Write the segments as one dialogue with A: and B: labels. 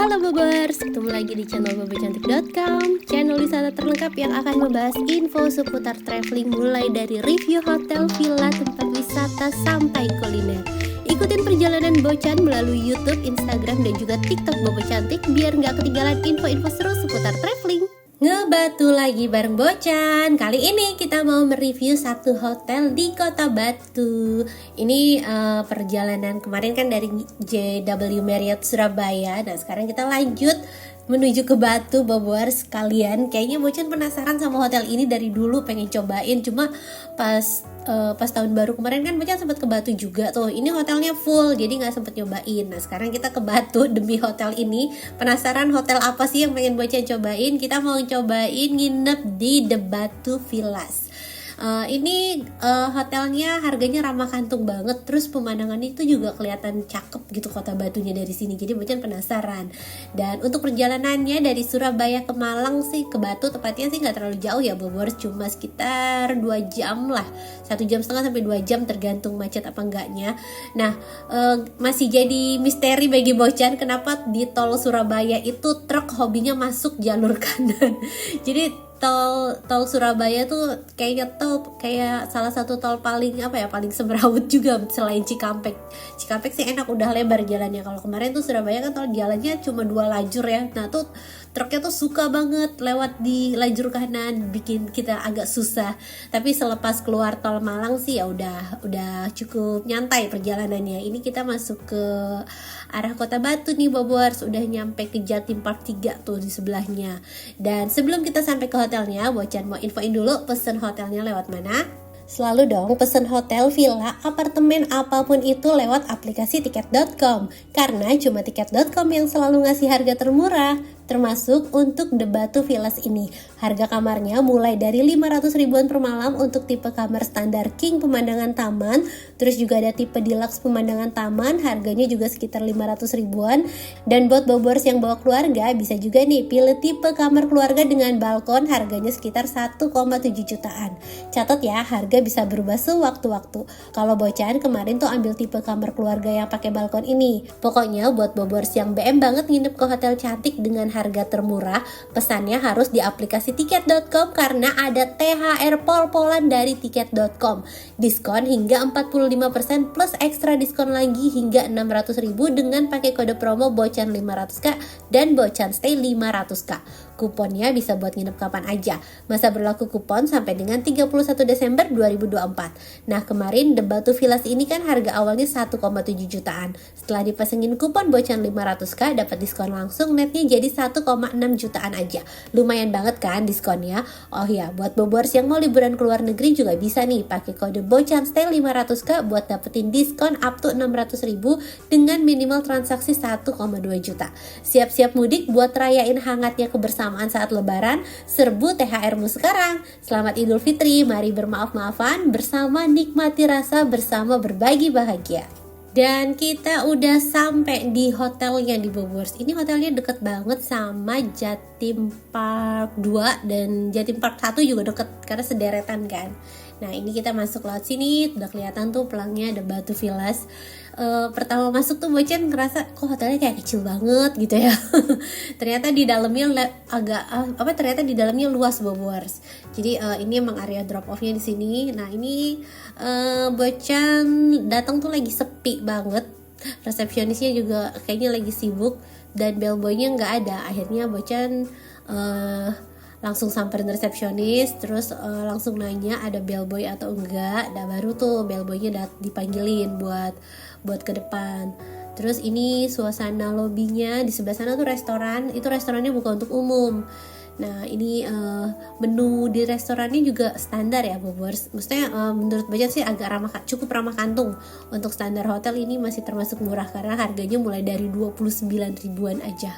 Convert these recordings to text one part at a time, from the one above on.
A: Halo Bobers, ketemu lagi di channel bobocantik.com, channel wisata terlengkap yang akan membahas info seputar traveling mulai dari review hotel, villa, tempat wisata, sampai kuliner. Ikutin perjalanan Bocan melalui YouTube, Instagram, dan juga TikTok Bobo Cantik biar nggak ketinggalan info-info seru seputar traveling. Ngebatu lagi bareng Bocan. Kali ini kita mau mereview satu hotel di Kota Batu. Ini perjalanan kemarin kan dari JW Marriott Surabaya. Nah sekarang kita lanjut menuju ke Batu, Bobors sekalian. Kayaknya Bocan penasaran sama hotel ini dari dulu, pengen cobain. Cuma pas tahun baru kemarin kan Bocan sempat ke Batu juga tuh. Ini hotelnya full, jadi nggak sempet nyobain. Nah sekarang kita ke Batu demi hotel ini. Penasaran hotel apa sih yang pengen Bocan cobain? Kita mau cobain nginep di The Batu Villas. Ini hotelnya harganya ramah kantong banget, terus pemandangannya itu juga kelihatan cakep gitu kota Batunya dari sini. Jadi Bocan penasaran. Dan untuk perjalanannya dari Surabaya ke Malang sih, ke Batu tepatnya sih nggak terlalu jauh ya Bobors, cuma sekitar 2 jam lah, 1,5 jam sampai 2 jam tergantung macet apa enggaknya. Nah masih jadi misteri bagi Bocan kenapa di tol Surabaya itu truk hobinya masuk jalur kanan. Jadi tol Surabaya tuh kayak salah satu tol paling paling semrawut juga selain Cikampek. Cikampek sih enak, udah lebar jalannya. Kalau kemarin tuh Surabaya kan tol jalannya cuma 2 lajur ya. Nah tuh truknya tuh suka banget lewat di lajur kanan, bikin kita agak susah. Tapi selepas keluar tol Malang sih ya udah cukup nyantai perjalanannya. Ini kita masuk ke arah Kota Batu nih Bobors, udah nyampe ke Jatim Park 3 tuh di sebelahnya. Dan sebelum kita sampai ke hotelnya, Bocan mau infoin dulu pesen hotelnya lewat mana. Selalu dong pesen hotel, villa, apartemen, apapun itu lewat aplikasi tiket.com. Karena cuma tiket.com yang selalu ngasih harga termurah, termasuk untuk The Batu Villas ini. Harga kamarnya mulai dari 500 ribuan per malam untuk tipe kamar standar king pemandangan taman. Terus juga ada tipe deluxe pemandangan taman, harganya juga sekitar 500 ribuan. Dan buat Bobors yang bawa keluarga, bisa juga nih pilih tipe kamar keluarga dengan balkon, harganya sekitar 1,7 jutaan. Catat ya, harga bisa berubah sewaktu-waktu. Kalau Bocan kemarin tuh ambil tipe kamar keluarga yang pakai balkon ini. Pokoknya buat Bobors yang BM banget nginep ke hotel cantik dengan harga termurah, pesannya harus di aplikasi tiket.com karena ada THR pol-polan dari tiket.com. Diskon hingga 45% plus ekstra diskon lagi hingga 600 ribu dengan pakai kode promo Bocan 500k dan Bocan Stay 500k. Kuponnya bisa buat nginep kapan aja. Masa berlaku kupon sampai dengan 31 Desember 2024. Nah kemarin The Batu Villas ini kan harga awalnya 1,7 jutaan. Setelah dipasangin kupon Bocan 500k dapat diskon langsung, netnya jadi 1,6 jutaan aja. Lumayan banget kan diskonnya. Oh ya, buat Bobors yang mau liburan ke luar negeri juga bisa nih pakai kode Bocan Stay 500k buat dapetin diskon up to 600 ribu dengan minimal transaksi 1,2 juta. Siap-siap mudik buat rayain hangatnya kebersamaan saat lebaran, serbu THR-mu sekarang. Selamat Idul Fitri, mari bermaaf-maafan bersama, nikmati rasa bersama, berbagi bahagia. Dan kita udah sampai di hotelnya di Bobors. Ini hotelnya deket banget sama Jatim Park 2 dan Jatim Park 1 juga deket karena sederetan kan. Nah ini kita masuk lewat sini, udah kelihatan tuh pelangnya The Batu Villas. Pertama masuk tuh Bocan ngerasa kok hotelnya kayak kecil banget gitu ya. Ternyata di dalamnya ternyata di dalamnya luas Bobors. Jadi ini emang area drop off-nya di sini. Nah ini Bocan datang tuh lagi sepi banget. Resepsionisnya juga kayaknya lagi sibuk dan bellboynya nggak ada. Akhirnya Bocan langsung samperin resepsionis, terus langsung nanya ada bellboy atau enggak. Dan baru tuh bellboynya dipanggilin buat ke depan. Terus ini suasana lobbynya, di sebelah sana tuh restoran. Itu restorannya bukan untuk umum. Nah ini menu di restorannya juga standar ya Bobors. Maksudnya menurut Bocan sih agak cukup ramah kantong. Untuk standar hotel ini masih termasuk murah karena harganya mulai dari 29 ribuan aja.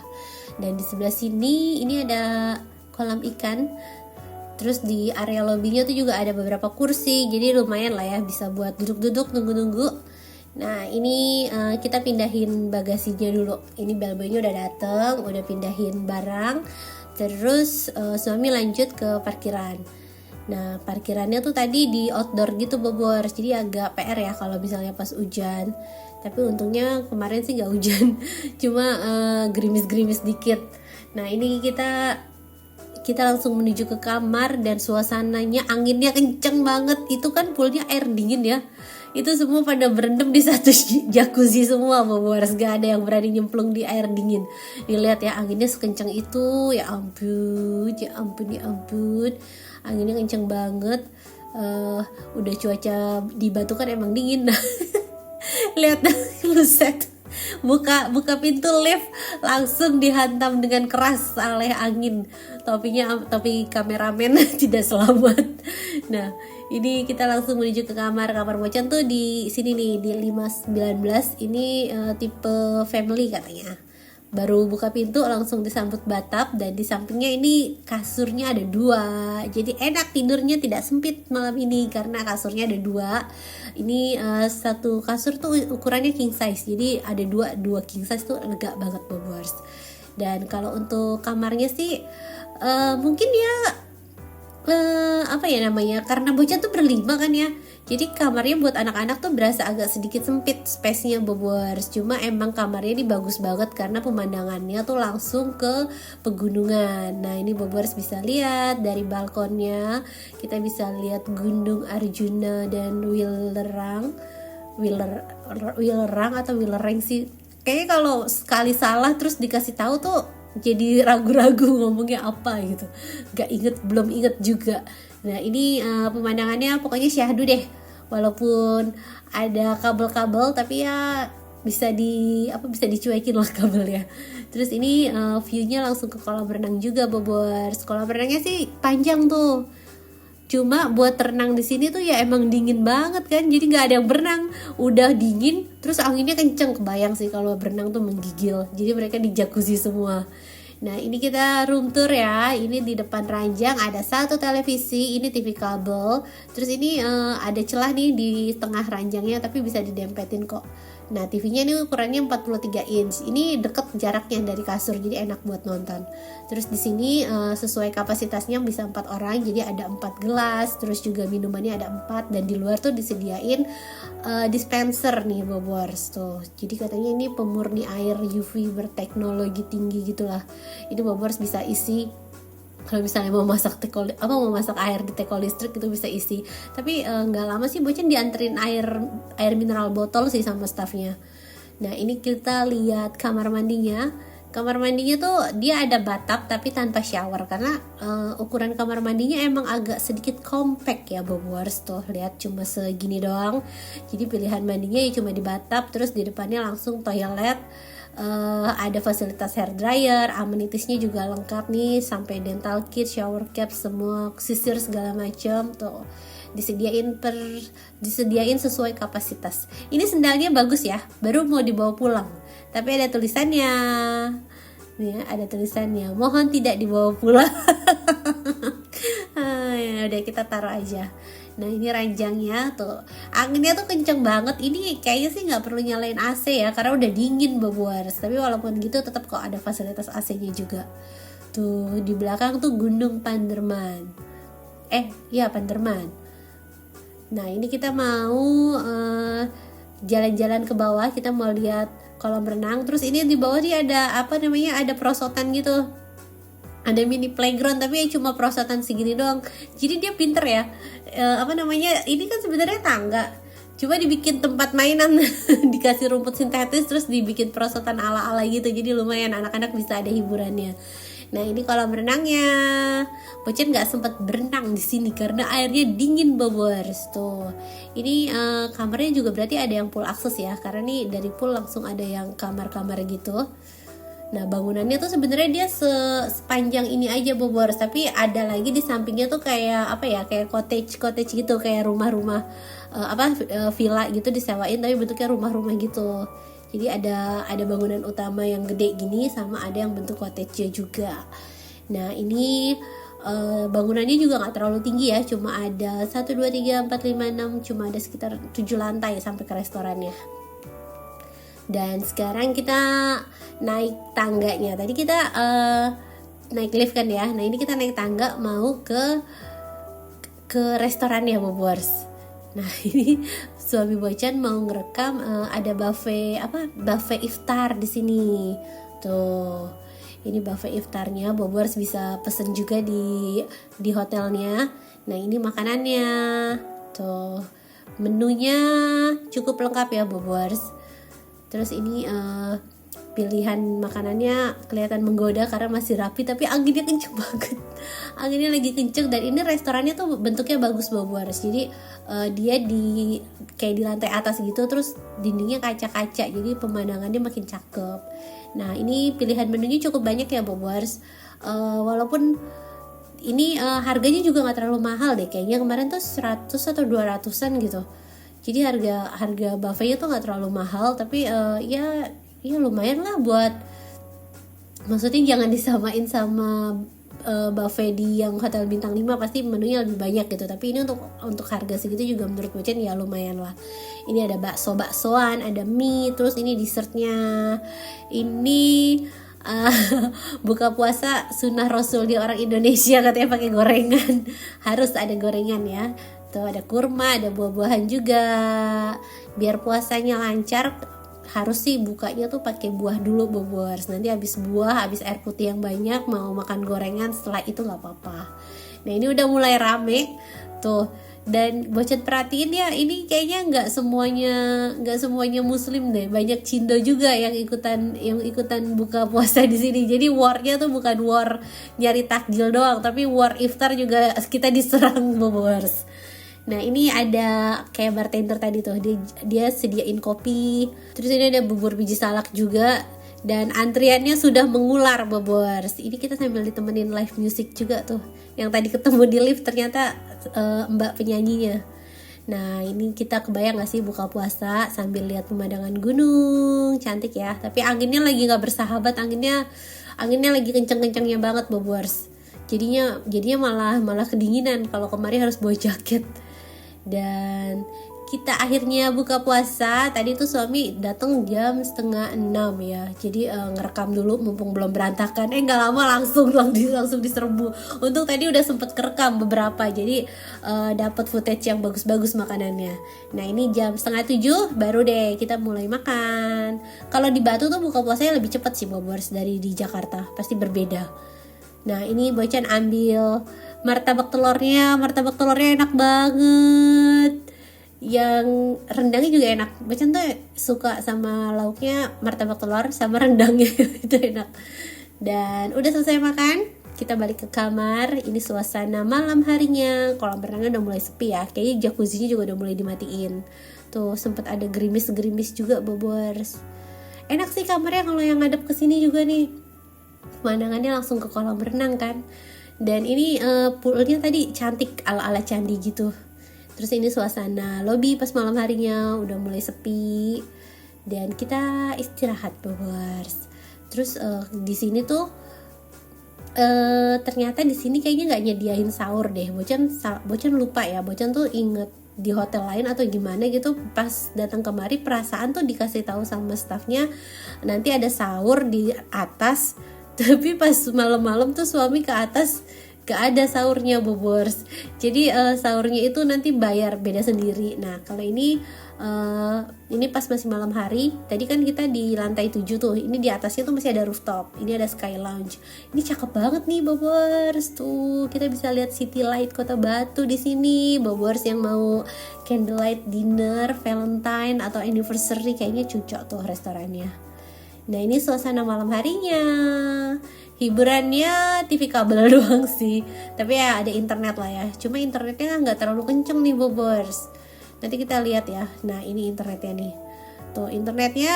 A: Dan di sebelah sini ini ada kolam ikan. Terus di area lobbynya tuh juga ada beberapa kursi, jadi lumayan lah ya bisa buat duduk-duduk nunggu-nunggu. Nah ini kita pindahin bagasinya dulu. Ini bellboynya udah dateng, udah pindahin barang. Terus suami lanjut ke parkiran. Nah parkirannya tuh tadi di outdoor gitu Bobors, jadi agak PR ya kalau misalnya pas hujan. Tapi untungnya kemarin sih nggak hujan, cuma gerimis-gerimis dikit. Nah ini kita langsung menuju ke kamar dan suasananya anginnya kenceng banget. Itu kan poolnya air dingin ya, itu semua pada berendam di satu jacuzzi semua, Bobors. Gak ada yang berani nyemplung di air dingin. Dilihat ya, anginnya sekencang itu, ya ampun, ya ampun, ya ampun, anginnya kenceng banget. Udah cuaca di Batu kan emang dingin. Nah lihat luset, buka pintu lift langsung dihantam dengan keras oleh angin. Topi kameramen tidak selamat. Nah ini kita langsung menuju ke kamar Bocan tuh di sini nih, di 519. Ini tipe family katanya. Baru buka pintu langsung disambut batap, dan di sampingnya ini kasurnya ada 2. Jadi enak tidurnya, tidak sempit malam ini karena kasurnya ada 2. Ini satu kasur tuh ukurannya king size. Jadi ada dua king size tuh lega banget, Bobors. Dan kalau untuk kamarnya sih mungkin ya apa ya namanya, karena Bocan tuh berlima kan ya, jadi kamarnya buat anak-anak tuh berasa agak sedikit sempit space-nya, Bobors. Cuma emang kamarnya ini bagus banget karena pemandangannya tuh langsung ke pegunungan. Nah ini Bobors bisa lihat dari balkonnya, kita bisa lihat Gunung Arjuna dan Wilerang atau Wilereng sih. Kayaknya kalau sekali salah terus dikasih tahu tuh jadi ragu-ragu ngomongnya apa gitu, belum inget juga. Nah ini pemandangannya pokoknya syahdu deh, walaupun ada kabel-kabel tapi ya bisa dicuekin lah kabel ya. Terus ini view-nya langsung ke kolam renang juga, Bobors. Kolam renangnya sih panjang tuh, cuma buat renang di sini tuh ya emang dingin banget kan, jadi nggak ada yang berenang. Udah dingin terus anginnya kenceng, kebayang sih kalau berenang tuh menggigil. Jadi mereka di jacuzzi semua. Nah ini kita room tour ya. Ini di depan ranjang ada satu televisi, ini TV kabel. Terus ini ada celah nih di tengah ranjangnya, tapi bisa didempetin kok. Nah TV-nya ini ukurannya 43 inch. Ini deket jaraknya dari kasur, jadi enak buat nonton. Terus di sini sesuai kapasitasnya bisa 4 orang, jadi ada 4 gelas. Terus juga minumannya ada 4, dan di luar tuh disediain dispenser nih, Bobors tuh. Jadi katanya ini pemurni air UV berteknologi tinggi gitulah. Ini Bobors bisa isi kalau misalnya mau masak air di teko listrik itu bisa isi. Tapi nggak lama sih Bocan dianterin air mineral botol sih sama staffnya. Nah ini kita lihat kamar mandinya. Kamar mandinya tuh dia ada bathtub tapi tanpa shower, karena ukuran kamar mandinya emang agak sedikit compact ya, Bobors tuh. Lihat cuma segini doang. Jadi pilihan mandinya ya cuma di bathtub, terus di depannya langsung toilet. Ada fasilitas hair dryer, amenitisnya juga lengkap nih, sampai dental kit, shower cap, semua sisir segala macam tuh disediain sesuai kapasitas. Ini sendalnya bagus ya, baru mau dibawa pulang, tapi ada tulisannya nih, ada tulisannya mohon tidak dibawa pulang. Ya udah kita taruh aja. Nah ini ranjangnya tuh, anginnya tuh kenceng banget. Ini kayaknya sih nggak perlu nyalain AC ya, karena udah dingin, Bobors. Tapi walaupun gitu tetap kok ada fasilitas AC-nya juga. Tuh di belakang tuh Gunung Panderman. Panderman. Nah ini kita mau jalan-jalan ke bawah, kita mau lihat kolam renang. Terus ini di bawah dia ada ada perosotan gitu. Ada mini playground tapi ya cuma perosotan segini doang. Jadi dia pinter ya. Ini kan sebenarnya tangga, cuma dibikin tempat mainan. Dikasih rumput sintetis terus dibikin perosotan ala-ala gitu. Jadi lumayan anak-anak bisa ada hiburannya. Nah ini kolam renangnya. Bocan nggak sempat berenang di sini karena airnya dingin, Bobors tuh. Ini kamarnya juga berarti ada yang pool akses ya, karena nih dari pool langsung ada yang kamar-kamar gitu. Nah bangunannya tuh sebenarnya dia sepanjang ini aja, Bobors, tapi ada lagi di sampingnya tuh kayak kayak cottage gitu, kayak rumah-rumah villa gitu disewain, tapi bentuknya rumah-rumah gitu. Jadi ada bangunan utama yang gede gini, sama ada yang bentuk cottage juga. Nah ini bangunannya juga nggak terlalu tinggi ya, cuma ada 1, 2, 3, 4, 5, 6, cuma ada sekitar 7 lantai sampai ke restorannya. Dan sekarang kita naik tangganya. Tadi kita naik lift kan ya. Nah ini kita naik tangga mau ke restorannya, Bobors. Nah ini suami Bocan mau ngerekam ada buffet iftar di sini. Tuh, ini buffet iftarnya, Bobors bisa pesen juga di hotelnya. Nah ini makanannya. Tuh, menunya cukup lengkap ya Bobors. Terus ini pilihan makanannya kelihatan menggoda karena masih rapi, tapi anginnya kenceng banget. Anginnya lagi kenceng, dan ini restorannya tuh bentuknya bagus Bobors. Jadi dia kayak di lantai atas gitu, terus dindingnya kaca-kaca, jadi pemandangannya makin cakep. Nah ini pilihan menunya cukup banyak ya Bobors. Walaupun ini harganya juga nggak terlalu mahal deh, kayaknya kemarin tuh 100 atau 200-an gitu. Jadi harga buffetnya tuh nggak terlalu mahal, tapi ya lumayan lah buat, maksudnya jangan disamain sama buffet di yang hotel bintang 5, pasti menunya lebih banyak gitu. Tapi ini untuk harga segitu juga menurut Bocan ya lumayan lah. Ini ada baksoan, ada mie, terus ini dessertnya. Ini buka puasa sunnah Rasul di orang Indonesia, katanya pakai gorengan. Harus ada gorengan ya. Tuh ada kurma, ada buah-buahan juga. Biar puasanya lancar, harus sih bukanya tuh pakai buah dulu Bobors. Nanti habis buah, habis air putih yang banyak, mau makan gorengan setelah itu nggak apa-apa. Nah ini udah mulai rame tuh, dan Bocan perhatiin ya, ini kayaknya nggak semuanya Muslim deh, banyak Cindo juga yang ikutan buka puasa di sini. Jadi warnya tuh bukan war nyari takjil doang, tapi war iftar juga kita diserang Bobors. Nah ini ada kayak bartender tadi tuh, dia sediain kopi. Terus ini ada bubur biji salak juga, dan antriannya sudah mengular Bobors. Ini kita sambil ditemenin live music juga tuh. Yang tadi ketemu di lift ternyata mbak penyanyinya. Nah ini kita kebayang gak sih buka puasa sambil lihat pemandangan gunung, cantik ya. Tapi anginnya lagi gak bersahabat, anginnya lagi kenceng-kencengnya banget Bobors. Jadinya malah kedinginan, kalau kemarin harus bawa jaket. Dan kita akhirnya buka puasa. Tadi tuh suami datang jam 5:30 ya. Jadi ngerekam dulu mumpung belum berantakan. Nggak lama langsung diserbu. Untung tadi udah sempet kerekam beberapa. Jadi dapat footage yang bagus-bagus makanannya. Nah ini jam 6:30 baru deh kita mulai makan. Kalau di Batu tuh buka puasanya lebih cepat sih Bobors dari di Jakarta. Pasti berbeda. Nah ini Bocan ambil martabak telurnya enak banget. Yang rendangnya juga enak. Bocan tuh suka sama lauknya martabak telur sama rendangnya itu enak. Dan udah selesai makan, kita balik ke kamar. Ini suasana malam harinya. Kolam renangnya udah mulai sepi ya. Kayaknya jacuzzinya juga udah mulai dimatiin. Tuh sempet ada gerimis-gerimis juga Bobors. Enak sih kamarnya kalau yang ngadep ke sini juga nih. Pemandangannya langsung ke kolam renang kan. Dan ini poolnya tadi cantik ala-ala candi gitu. Terus ini suasana lobby pas malam harinya udah mulai sepi. Dan kita istirahat Bobors. Terus di sini tuh ternyata di sini kayaknya nggak nyediain sahur deh. Bocan lupa ya. Bocan tuh inget di hotel lain atau gimana gitu, pas datang kemari perasaan tuh dikasih tahu sama staffnya nanti ada sahur di atas. Tapi pas malam-malam tuh suami ke atas gak ada sahurnya Bobors. Jadi sahurnya itu nanti bayar beda sendiri. Nah kalau ini pas masih malam hari. Tadi kan kita di lantai 7 tuh. Ini di atasnya tuh masih ada rooftop. Ini ada sky lounge. Ini cakep banget nih Bobors. Tuh kita bisa lihat city light Kota Batu di sini. Bobors yang mau candlelight dinner, Valentine atau anniversary, kayaknya cocok tuh restorannya. Nah ini suasana malam harinya. Hiburannya TV kabel doang sih. Tapi ya ada internet lah ya. Cuma internetnya gak terlalu kenceng nih Bobors. Nanti kita lihat ya. Nah ini internetnya nih. Tuh internetnya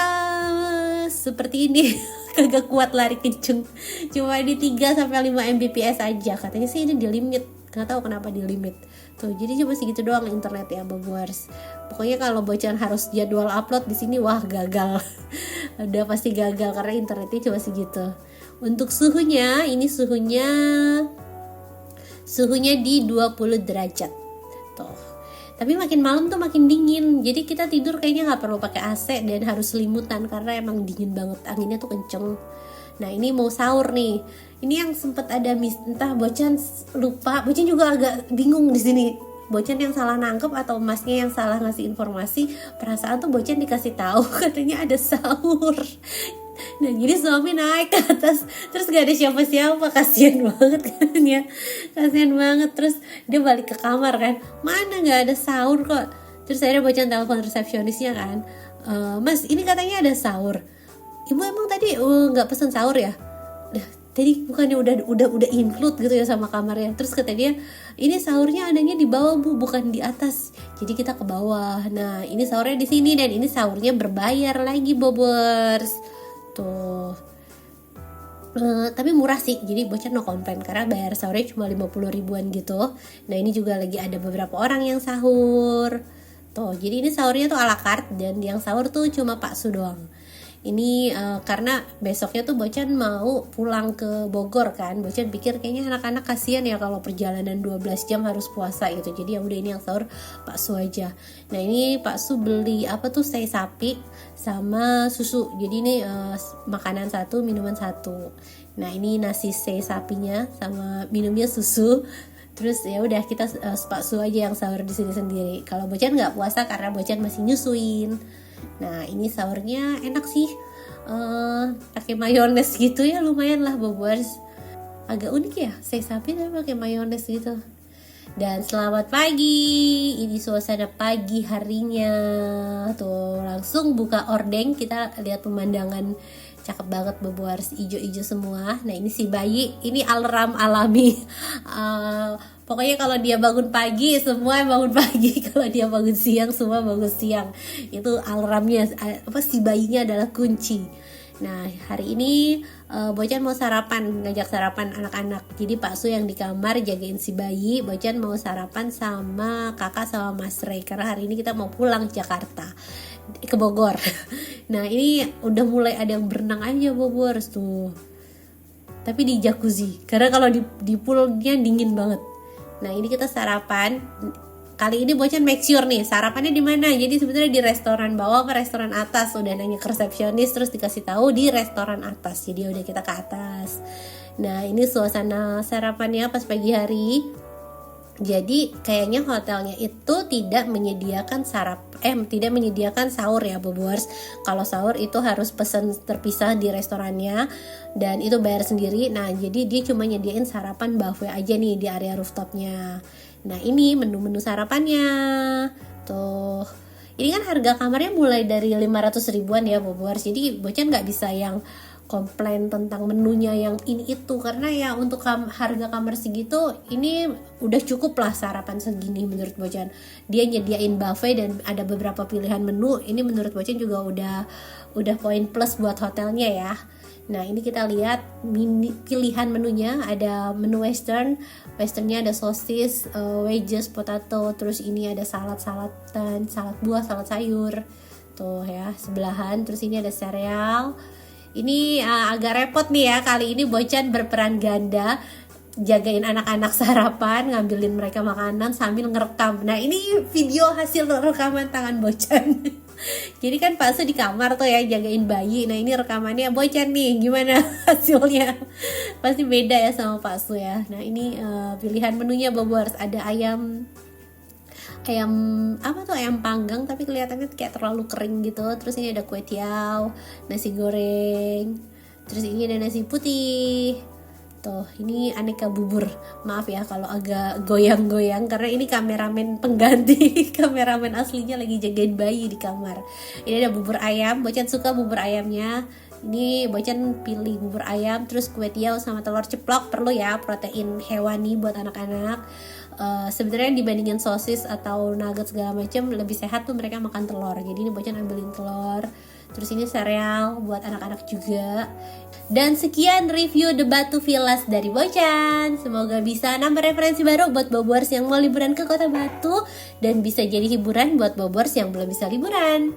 A: seperti ini. Kagak kuat lari kenceng. Cuma di 3-5 Mbps aja. Katanya sih ini di limit. Gak tahu kenapa di limit. Tuh jadi cuma segitu doang internet ya Bobors. Pokoknya kalau Bocan harus jadwal upload di sini, wah gagal. Udah pasti gagal karena internetnya cuma segitu. Untuk suhunya, ini suhunya di 20 derajat. Tuh. Tapi makin malam tuh makin dingin. Jadi kita tidur kayaknya nggak perlu pakai AC dan harus selimutan karena emang dingin banget. Anginnya tuh kenceng. Nah ini mau sahur nih. Ini yang sempet ada entah Bocan lupa. Bocan juga agak bingung di sini. Bocan yang salah nangkep atau Masnya yang salah ngasih informasi. Perasaan tuh Bocan dikasih tahu katanya ada sahur. Nah jadi suami naik ke atas, terus gak ada siapa-siapa, kasihan banget kan ya, kasihan banget. Terus dia balik ke kamar kan, mana gak ada sahur kok. Terus akhirnya Bocan telepon resepsionisnya kan, Mas ini katanya ada sahur, Ibu emang tadi gak pesen sahur ya? Tadi bukannya udah include gitu ya sama kamarnya. Terus kata dia, ini sahurnya adanya di bawah Bu, bukan di atas. Jadi kita ke bawah. Nah ini sahurnya di sini, dan ini sahurnya berbayar lagi Bobers. Tuh. Tapi murah sih, jadi Bocan no komplain karena bayar sahurnya cuma 50 ribuan gitu. Nah ini juga lagi ada beberapa orang yang sahur. Tuh, jadi ini sahurnya tuh ala carte, dan yang sahur tuh cuma Pak Su doang. Ini karena besoknya tuh Bocan mau pulang ke Bogor kan. Bocan pikir kayaknya anak-anak kasihan ya kalau perjalanan 12 jam harus puasa gitu. Jadi ya udah ini yang sahur Pak Su aja. Nah ini Pak Su beli apa tuh, sei sapi sama susu. Jadi ini makanan satu, minuman satu. Nah ini nasi sei sapinya sama minumnya susu. Terus ya udah kita Pak Su aja yang sahur di sini sendiri. Kalau Bocan nggak puasa karena Bocan masih nyusuin. Nah ini sahurnya enak sih, pakai mayones gitu ya, lumayan lah Bobers. Agak unik ya, sei sapi tapi pakai mayones gitu. Dan selamat pagi, ini suasana pagi harinya. Tuh langsung buka ordeng, kita lihat pemandangan cakep banget Bobers, ijo-ijo semua. Nah ini si bayi, ini alarm alami. Pokoknya kalau dia bangun pagi, semua bangun pagi. Kalau dia bangun siang, semua bangun siang. Itu alarmnya, si bayinya adalah kunci. Nah hari ini Bocan mau sarapan, ngajak sarapan anak-anak. Jadi Pak Su yang di kamar jagain si bayi, Bocan mau sarapan sama kakak sama Mas Ray. Karena hari ini kita mau pulang Jakarta, ke Bogor. Nah ini udah mulai ada yang berenang aja Bobers tuh, tapi di jacuzzi, karena kalau di poolnya dingin banget. Nah ini kita sarapan. Kali ini Bocan make sure nih sarapannya di mana. Jadi sebenarnya di restoran bawah apa restoran atas. Udah nanya ke resepsionis, terus dikasih tahu di restoran atas. Jadi udah kita ke atas. Nah ini suasana sarapannya pas pagi hari. Jadi kayaknya hotelnya itu tidak menyediakan tidak menyediakan sahur ya Bobers. Kalau sahur itu harus pesan terpisah di restorannya, dan itu bayar sendiri. Nah jadi dia cuma nyediain sarapan buffet aja nih di area rooftopnya. Nah ini menu-menu sarapannya. Tuh, ini kan harga kamarnya mulai dari 500 ribuan ya Bobers. Jadi Bocan gak bisa yang komplain tentang menunya yang ini itu, karena ya untuk harga kamar segitu ini udah cukup lah sarapan segini menurut Bocan. Dia nyediain buffet dan ada beberapa pilihan menu. Ini menurut Bocan juga udah poin plus buat hotelnya ya. Nah ini kita lihat pilihan menunya. Ada menu westernnya ada sosis, wedges, potato, terus ini ada salad dan salad buah, salad sayur tuh ya sebelahan. Terus ini ada sereal. Ini agak repot nih ya, kali ini Bocan berperan ganda, jagain anak-anak sarapan, ngambilin mereka makanan sambil ngerekam. Nah ini video hasil rekaman tangan Bocan. Jadi kan Pak Su di kamar tuh ya jagain bayi. Nah ini rekamannya Bocan nih, gimana hasilnya? Pasti beda ya sama Pak Su ya. Nah ini pilihan menunya Bobers, ada ayam apa tuh, ayam panggang tapi kelihatannya kayak terlalu kering gitu. Terus ini ada kue tiaw, nasi goreng, terus ini ada nasi putih. Tuh ini aneka bubur. Maaf ya kalau agak goyang-goyang karena ini kameramen pengganti. Kameramen aslinya lagi jagain bayi di kamar. Ini ada bubur ayam, Bocan suka bubur ayamnya. Ini Bocan pilih bubur ayam, terus kue tiaw sama telur ceplok, perlu ya protein hewani buat anak-anak. Sebenarnya dibandingin sosis atau nugget segala macam lebih sehat tuh mereka makan telur. Jadi ini Bocan ambilin telur. Terus ini sereal buat anak-anak juga. Dan sekian review The Batu Villas dari Bocan. Semoga bisa nambah referensi baru buat Bobors yang mau liburan ke Kota Batu, dan bisa jadi hiburan buat Bobors yang belum bisa liburan.